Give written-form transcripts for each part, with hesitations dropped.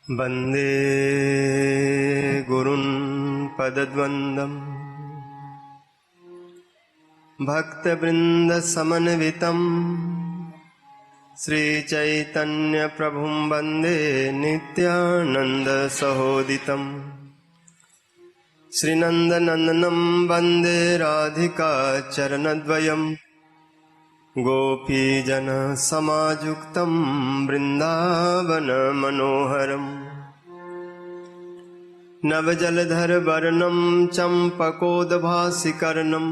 वन्दे गुरुन् पदद्वन्द्वम् भक्तवृन्दसमन्वितम् श्रीचैतन्यप्रभुं वन्दे नित्यानन्दसहोदितम् श्रीनन्दनन्दनं वन्दे राधिका चरणद्वयम् गोपीजनसमायुक्तं वृन्दावनमनोहरम् नवजलधरवर्णं चम्पकोद्भासिकर्णं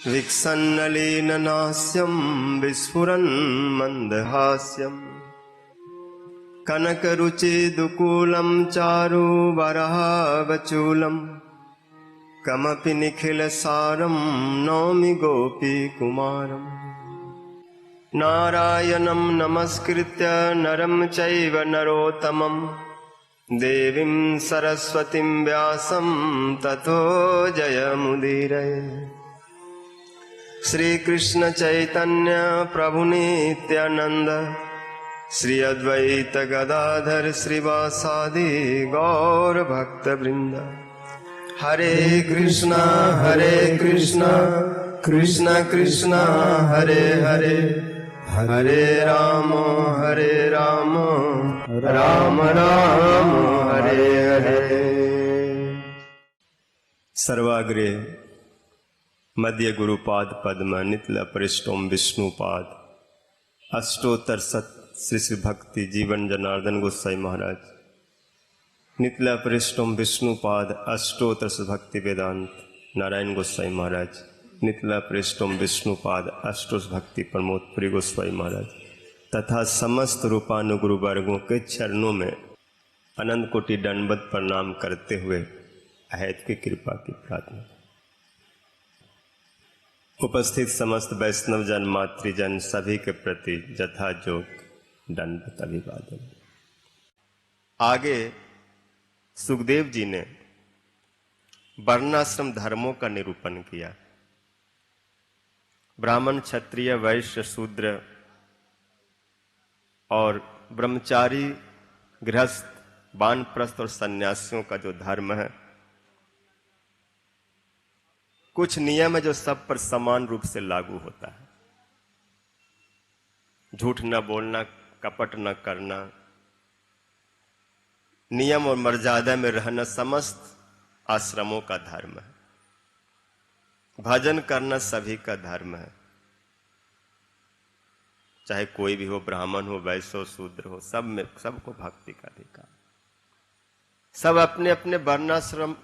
विकसन्नलीननास्यं विस्फुरन्मन्दहास्यम् कनकरुचिदुकूलं चारुवरहावचूलम् कमपि निखिलसारं नौमि गोपीकुमारम् नारायणं नमस्कृत्य नरं चैव नरोत्तमं देवीं सरस्वतीं व्यासं ततो जयमुदीरये। श्रीकृष्ण चैतन्य प्रभु नित्यानंद श्री अद्वैत गदाधर श्रीवासादि गौर भक्तवृंद। हरे कृष्णा कृष्ण कृष्ण हरे हरे, हरे राम राम राम हरे हरे। सर्वाग्रे मध्य गुरुपाद पद्म नितल परिष्टोम विष्णुपाद अष्टोत्तर सत श्री श्री भक्ति जीवन जनार्दन गोसाई महाराज नितला परिष्टोम विष्णुपाद अष्टोत्तर भक्ति वेदांत नारायण गोसाई महाराज नितला परिष्टोम विष्णुपाद अष्टोत्तर भक्ति प्रमोद पुरी गोसाई महाराज तथा समस्त रूपानुगुरु वर्गों के चरणों में अनंत कोटि दंडवत प्रणाम करते हुए अहैत की कृपा की प्रार्थना। उपस्थित समस्त वैष्णव जन मातृजन सभी के प्रति यथा जोग दंडवत अभिवादन। आगे सुखदेव जी ने वर्णाश्रम धर्मों का निरूपण किया। ब्राह्मण क्षत्रिय वैश्य शूद्र और ब्रह्मचारी गृहस्थ वानप्रस्थ और सन्यासियों का जो धर्म है, कुछ नियम है जो सब पर समान रूप से लागू होता है। झूठ न बोलना, कपट न करना, नियम और मर्यादा में रहना समस्त आश्रमों का धर्म है। भजन करना सभी का धर्म है, चाहे कोई भी हो, ब्राह्मण हो, वैश्य हो, शूद्र हो, सब में सबको भक्ति का अधिकार। सब अपने अपने वर्णाश्रम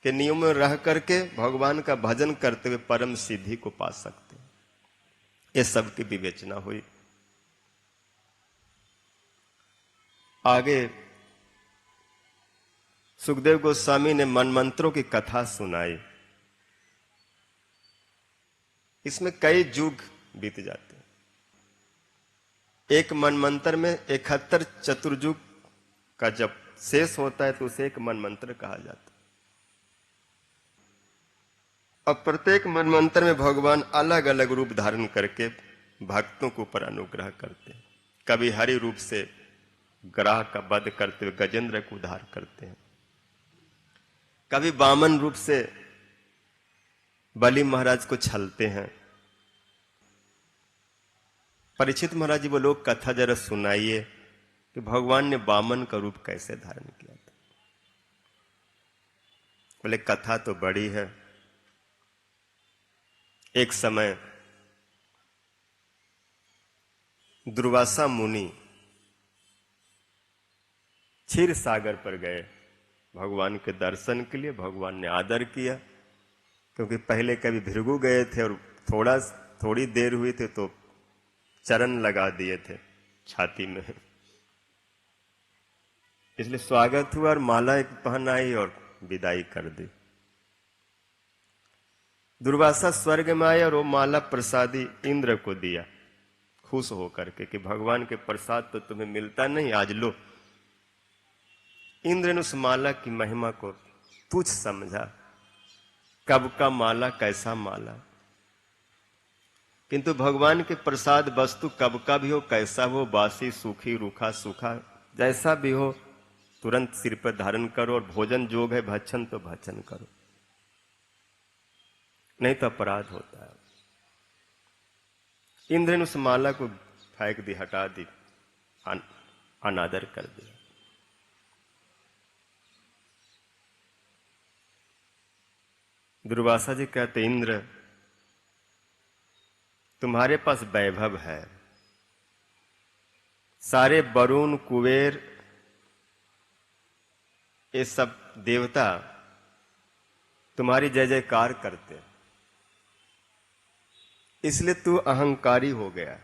के नियमों में रह करके भगवान का भजन करते हुए परम सिद्धि को पा सकते हैं। ये सबकी विवेचना हुई। आगे सुखदेव गोस्वामी ने मनमंत्रों की कथा सुनाई। इसमें कई युग बीत जाते हैं। एक मनमंत्र में 71 चतुर्युग का जब शेष होता है तो उसे एक मनमंत्र कहा जाता है। और प्रत्येक मनमंत्र में भगवान अलग अलग रूप धारण करके भक्तों के ऊपर अनुग्रह करते हैं। कभी हरि रूप से ग्राह का वध करते हुए गजेंद्र को उद्धार करते हैं, कभी वामन रूप से बलि महाराज को छलते हैं। परीक्षित महाराज जी वो लोग कथा जरा सुनाइए, कि भगवान ने वामन का रूप कैसे धारण किया था। बोले कथा तो बड़ी है। एक समय दुर्वासा मुनि क्षीर सागर पर गए भगवान के दर्शन के लिए। भगवान ने आदर किया, क्योंकि पहले कभी भृगु गए थे और थोड़ी देर हुई थी तो चरण लगा दिए थे छाती में, इसलिए स्वागत हुआ और माला एक पहन आई और विदाई कर दी। दुर्वासा स्वर्ग में आया और वो माला प्रसादी इंद्र को दिया, खुश होकर के कि भगवान के प्रसाद तो तुम्हें मिलता नहीं, आज लो। इंद्र ने उस माला की महिमा को तुच्छ समझा, कब का माला, कैसा माला। किंतु भगवान के प्रसाद वस्तु कब का भी हो, कैसा हो, बासी, सूखी, रूखा, सूखा, जैसा भी हो, तुरंत सिर पर धारण करो और भोजन जोग है भक्षण तो भक्षण करो, नहीं तो अपराध होता है। इंद्र ने उस माला को फेंक दी, हटा दी, अनादर कर दिया। दुर्वासा जी कहते, इंद्र तुम्हारे पास वैभव है, सारे वरुण, कुबेर, ये सब देवता तुम्हारी जय जयकार करते हैं, इसलिए तू अहंकारी हो गया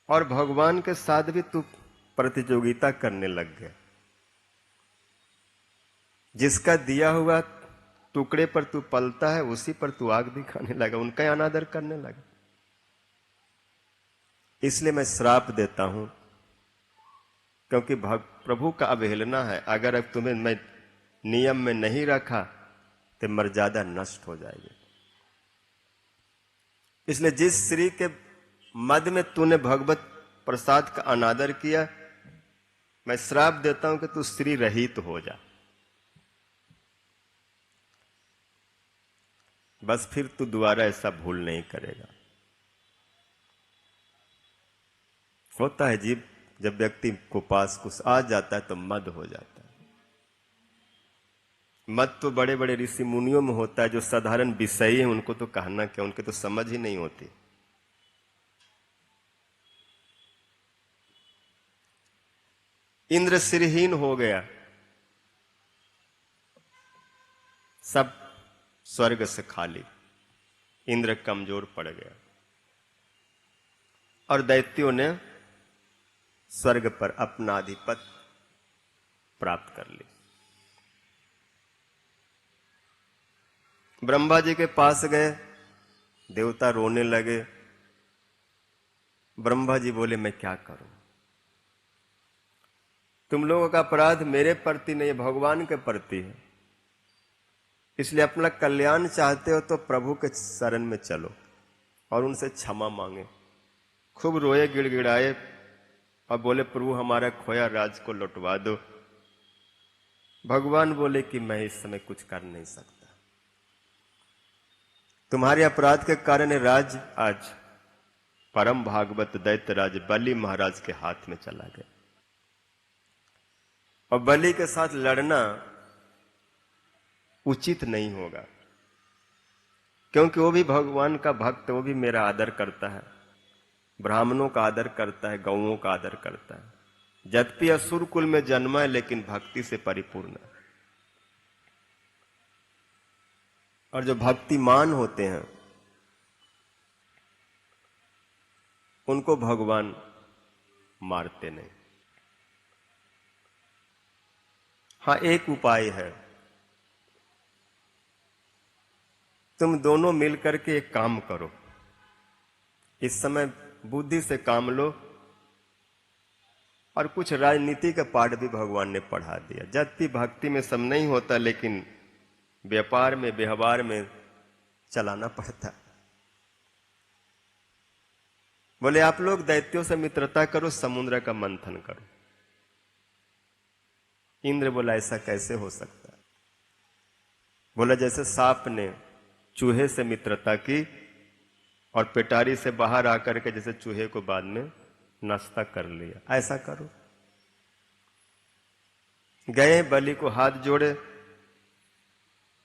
और भगवान के साथ भी तू प्रतियोगिता करने लग गया। जिसका दिया हुआ टुकड़े पर तू पलता है उसी पर तू आग दिखाने लगा, उनका अनादर करने लगा। इसलिए मैं श्राप देता हूं, क्योंकि प्रभु का अवहेलना है। अगर अब तुम्हें मैं नियम में नहीं रखा तो मर्यादा नष्ट हो जाएगी। इसलिए जिस श्री के मद में तूने भगवत प्रसाद का अनादर किया, मैं श्राप देता हूं कि तू श्री रहित हो जा। बस फिर तू दोबारा ऐसा भूल नहीं करेगा। होता है जीव, जब व्यक्ति को पास कुछ आ जाता है तो मद हो जाता है। मद तो बड़े बड़े ऋषि मुनियों में होता है, जो साधारण विषयी है उनको तो कहना क्या, उनके तो समझ ही नहीं होती। इंद्र सिरहीन हो गया, सब स्वर्ग से खाली, इंद्र कमजोर पड़ गया और दैत्यों ने स्वर्ग पर अपना आधिपत्य प्राप्त कर ली। ब्रह्मा जी के पास गए, देवता रोने लगे। ब्रह्मा जी बोले, मैं क्या करूं, तुम लोगों का अपराध मेरे प्रति नहीं, भगवान के प्रति है। इसलिए अपना कल्याण चाहते हो तो प्रभु के शरण में चलो और उनसे क्षमा मांगे। खूब रोए, गिड़गिड़ाए और बोले, प्रभु हमारा खोया राज को लौटवा दो। भगवान बोले कि मैं इस समय कुछ कर नहीं सकता, तुम्हारे अपराध के कारण राज आज परम भागवत दैत्य राज बलि महाराज के हाथ में चला गया। और बलि के साथ लड़ना उचित नहीं होगा, क्योंकि वो भी भगवान का भक्त, वो भी मेरा आदर करता है, ब्राह्मणों का आदर करता है, गौओं का आदर करता है। यद्यपि असुर कुल में जन्मा है लेकिन भक्ति से परिपूर्ण है। और जो भक्तिमान होते हैं उनको भगवान मारते नहीं। हां, एक उपाय है, तुम दोनों मिलकर के एक काम करो। इस समय बुद्धि से काम लो, और कुछ राजनीति का पाठ भी भगवान ने पढ़ा दिया। यद्यपि भक्ति में सब नहीं होता, लेकिन व्यापार में, व्यवहार में चलाना पड़ता। बोले, आप लोग दैत्यों से मित्रता करो, समुद्र का मंथन करो। इंद्र बोला, ऐसा कैसे हो सकता है? बोला, जैसे सांप ने चूहे से मित्रता की और पेटारी से बाहर आकर के जैसे चूहे को बाद में नाश्ता कर लिया, ऐसा करो। गए, बलि को हाथ जोड़े।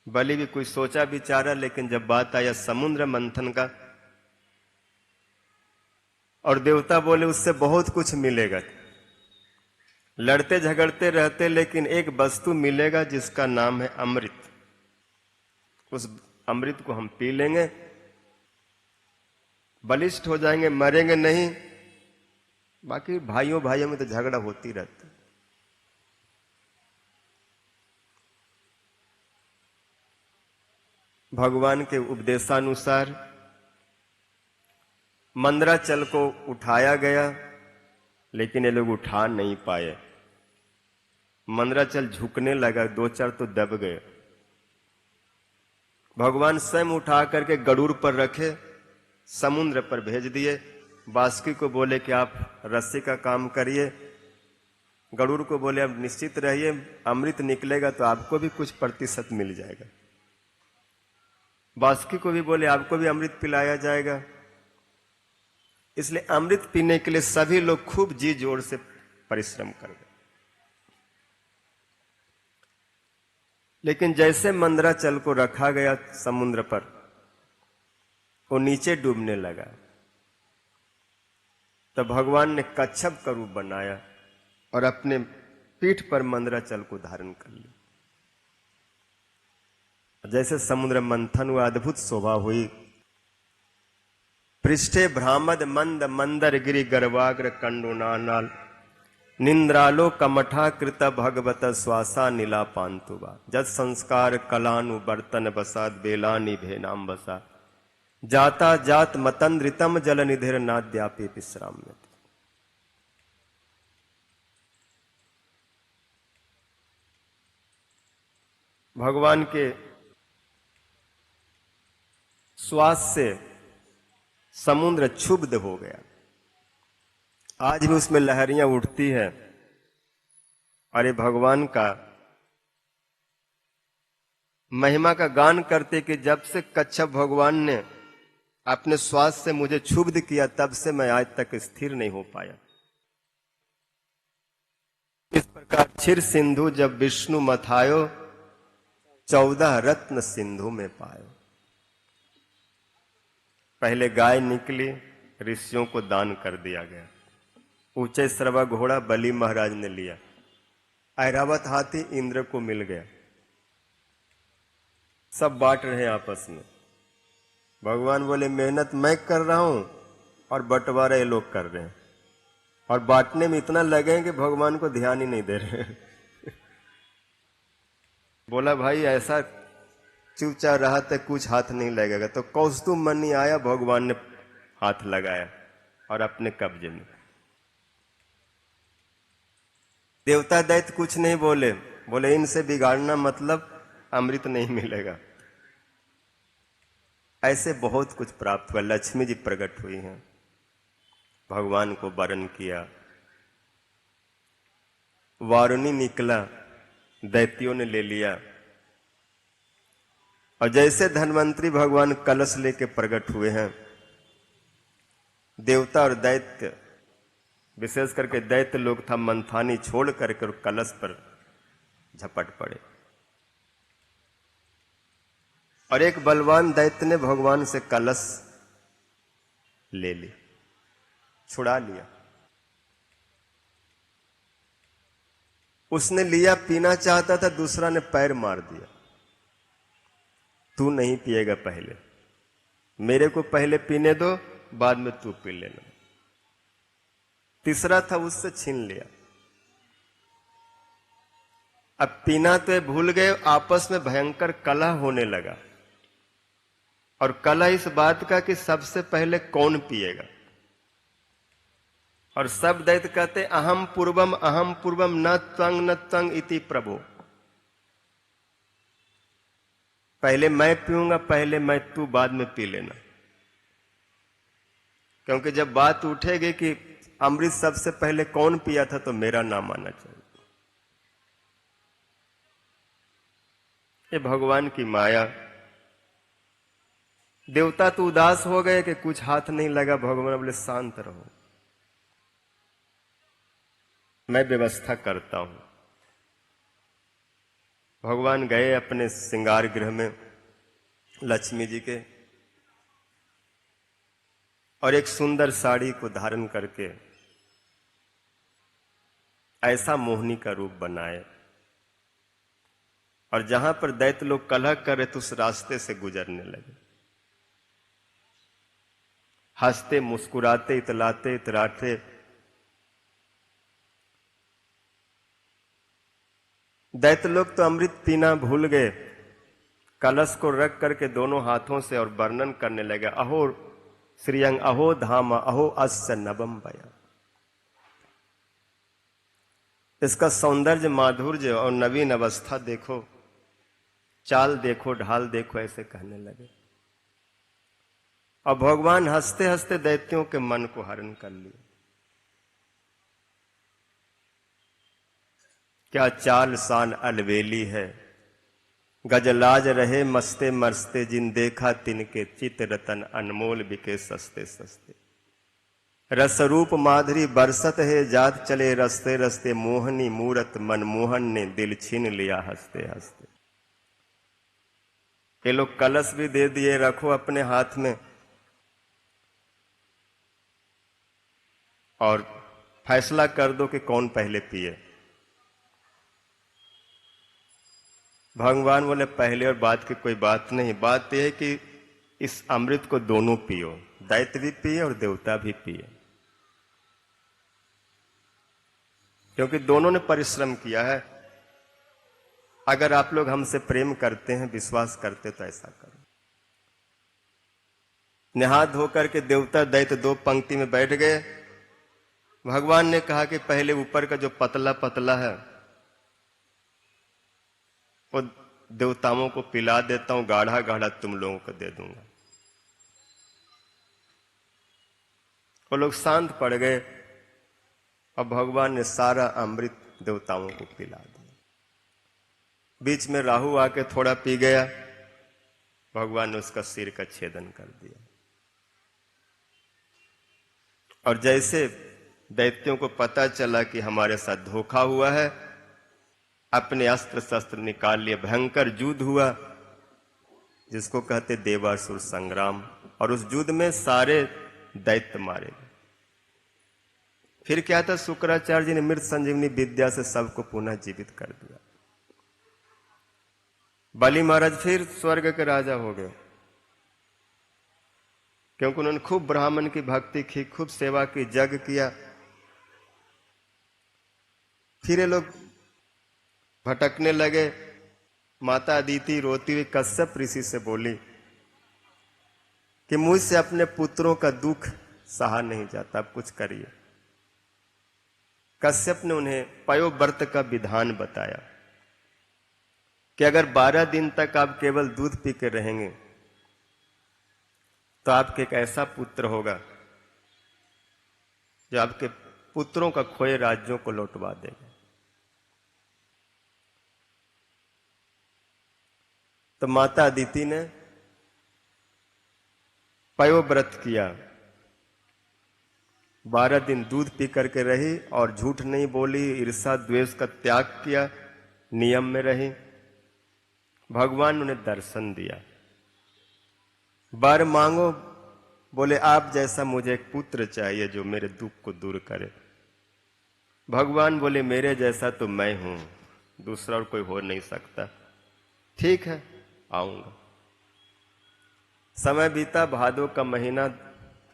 बलि भी कुछ सोचा विचारा, लेकिन जब बात आया समुद्र मंथन का, और देवता बोले उससे बहुत कुछ मिलेगा। लड़ते झगड़ते रहते, लेकिन एक वस्तु मिलेगा जिसका नाम है अमृत। उस अमृत को हम पी लेंगे, बलिष्ठ हो जाएंगे, मरेंगे नहीं। बाकी भाइयों भाइयों में तो झगड़ा होती रहती। भगवान के उपदेशानुसार मंदराचल को उठाया गया, लेकिन ये लोग उठा नहीं पाए। मंदराचल झुकने लगा, दो चार तो दब गए। भगवान स्वयं उठा करके गरुड़ पर रखे, समुद्र पर भेज दिए। बासुकी को बोले कि आप रस्सी का काम करिए। गरुड़ को बोले अब निश्चित रहिए, अमृत निकलेगा तो आपको भी कुछ प्रतिशत मिल जाएगा। बासुकी को भी बोले आपको भी अमृत पिलाया जाएगा। इसलिए अमृत पीने के लिए सभी लोग खूब जी जोर से परिश्रम कर गए। लेकिन जैसे मंदराचल को रखा गया समुद्र पर, वो नीचे डूबने लगा। तो भगवान ने कच्छप का रूप बनाया और अपने पीठ पर मंदराचल को धारण कर लिया। जैसे समुद्र मंथन हुआ, अद्भुत शोभा हुई। पृष्ठे भ्रामद मंद मंदर गिरि गर्वाग्र कंडुनानाल निंद्रालो कमठा कृत भगवत श्वासा नीला पांतुबा जत संस्कार कलानु बर्तन बसाद बेलानी भेनाम बसा जाता जात मतंद्रितम जल निधिर नाद्यापि विश्राम। भगवान के श्वास से समुद्र क्षुब्ध हो गया। आज भी उसमें लहरियां उठती हैं। अरे भगवान का महिमा का गान करते कि जब से कच्छप भगवान ने अपने श्वास से मुझे क्षुब्ध किया, तब से मैं आज तक स्थिर नहीं हो पाया। इस प्रकार क्षीर सिंधु जब विष्णु मथायो 14 रत्न सिंधु में पायो। पहले गाय निकली, ऋषियों को दान कर दिया गया। ऊंचे श्रवा घोड़ा बलि महाराज ने लिया। ऐरावत हाथी इंद्र को मिल गया। सब बांट रहे हैं आपस में। भगवान बोले मेहनत मैं कर रहा हूं और बंटवारा ये लोग कर रहे हैं, और बांटने में इतना लगे कि भगवान को ध्यान ही नहीं दे रहे। बोला भाई ऐसा चुपचाप रहा तो कुछ हाथ नहीं लगेगा। तो कौस्तुभ मणि आया, भगवान ने हाथ लगाया और अपने कब्जे में। देवता दैत्य कुछ नहीं बोले, बोले इनसे बिगाड़ना मतलब अमृत नहीं मिलेगा। ऐसे बहुत कुछ प्राप्त हुआ। लक्ष्मी जी प्रकट हुई हैं, भगवान को वरण किया। वारुणी निकला, दैत्यों ने ले लिया। और जैसे धन्वंतरी भगवान कलश लेके प्रकट हुए हैं, देवता और दैत्य, विशेष करके दैत्य लोग था मंथानी छोड़ करके कलश पर झपट पड़े। और एक बलवान दैत्य ने भगवान से कलश ले ली, छुड़ा लिया। उसने लिया, पीना चाहता था, दूसरा ने पैर मार दिया। तू नहीं पिएगा, पहले मेरे को पहले पीने दो, बाद में तू पी लेना। तीसरा था, उससे छीन लिया। अब पीना तो भूल गए, आपस में भयंकर कलह होने लगा। और कलह इस बात का कि सबसे पहले कौन पिएगा। और सब दैत्य कहते अहम पूर्वम न त्वंग इति प्रभु। पहले मैं पीऊंगा, पहले मैं, तू बाद में पी लेना। क्योंकि जब बात उठेगी कि अमृत सबसे पहले कौन पिया था, तो मेरा नाम आना चाहिए। ये भगवान की माया। देवता तो उदास हो गए कि कुछ हाथ नहीं लगा। भगवान बोले शांत रहो। मैं व्यवस्था करता हूं। भगवान गए अपने श्रृंगार गृह में लक्ष्मी जी के, और एक सुंदर साड़ी को धारण करके ऐसा मोहिनी का रूप बनाए, और जहां पर दैत्य लोग कलह कर रहे थे उस रास्ते से गुजरने लगे, हंसते मुस्कुराते इतलाते इतराते। दैत्य लोग तो अमृत पीना भूल गए, कलश को रख करके दोनों हाथों से और वर्णन करने लगे, अहो श्रियंग अहो धाम अहो अस्य नवम भया। इसका सौंदर्य माधुर्य और नवीन अवस्था देखो, चाल देखो ढाल देखो, ऐसे कहने लगे। और भगवान हंसते हंसते दैत्यों के मन को हरण कर लिए। क्या चाल शान अलवेली है, गजलाज रहे मस्ते मरस्ते, जिन देखा तिनके चित रतन अनमोल बिके सस्ते सस्ते। रसरूप माधुरी बरसत है, जात चले रस्ते रस्ते, मोहनी मूरत मनमोहन ने दिल छीन लिया हंसते हंसते। ये लोग कलश भी दे दिए, रखो अपने हाथ में, और फैसला कर दो कि कौन पहले पिए। भगवान बोले पहले और बाद की कोई बात नहीं, बात यह है कि इस अमृत को दोनों पियो, दैत्य भी पिए और देवता भी पिए, क्योंकि दोनों ने परिश्रम किया है। अगर आप लोग हमसे प्रेम करते हैं, विश्वास करते तो ऐसा करो। नहा धो करके देवता दैत्य दो पंक्ति में बैठ गए। भगवान ने कहा कि पहले ऊपर का जो पतला पतला है वो देवताओं को पिला देता हूं, गाढ़ा गाढ़ा तुम लोगों को दे दूंगा। वो लोग शांत पड़ गए और भगवान ने सारा अमृत देवताओं को पिला दिया। बीच में राहु आके थोड़ा पी गया, भगवान ने उसका सिर का छेदन कर दिया। और जैसे दैत्यों को पता चला कि हमारे साथ धोखा हुआ है, अपने अस्त्र शस्त्र निकाल लिए, भयंकर युद्ध हुआ जिसको कहते देवासुर संग्राम। और उस युद्ध में सारे दैत्य मारे गए। फिर क्या था, शुक्राचार्य जी ने मृत संजीवनी विद्या से सबको पुनः जीवित कर दिया। बलि महाराज फिर स्वर्ग के राजा हो गए, क्योंकि उन्होंने खूब ब्राह्मण की भक्ति की, खूब सेवा की, जग किया। फिर ये लोग भटकने लगे। माता अदिति रोती हुई कश्यप ऋषि से बोली कि मुझसे अपने पुत्रों का दुख सहा नहीं जाता, अब कुछ करिए। कश्यप ने उन्हें पयोव्रत का विधान बताया कि अगर 12 दिन तक आप केवल दूध पी के रहेंगे तो आपके एक ऐसा पुत्र होगा जो आपके पुत्रों का खोए राज्यों को लौटवा देगा। तो माता अदिति ने पयोव्रत किया, 12 दिन दूध पी करके रही और झूठ नहीं बोली, ईर्षा द्वेष का त्याग किया, नियम में रही। भगवान ने उन्हें दर्शन दिया। वर मांगो, बोले आप जैसा मुझे एक पुत्र चाहिए जो मेरे दुख को दूर करे। भगवान बोले मेरे जैसा तो मैं हूं, दूसरा और कोई हो नहीं सकता। ठीक है, आऊंगा। समय बीता, भादों का महीना,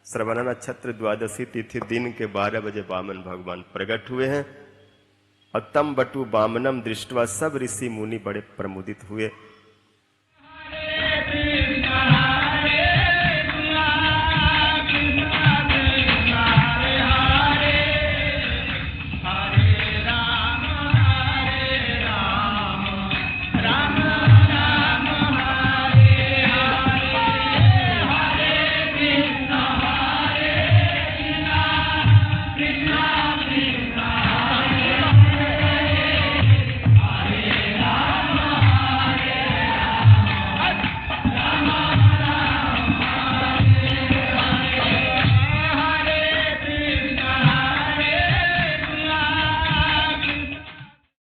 श्रवण नक्षत्र, द्वादशी तिथि, दिन के 12 बजे वामन भगवान प्रकट हुए हैं। और तम बटु वामनम दृष्टवा सब ऋषि मुनि बड़े प्रमुदित हुए।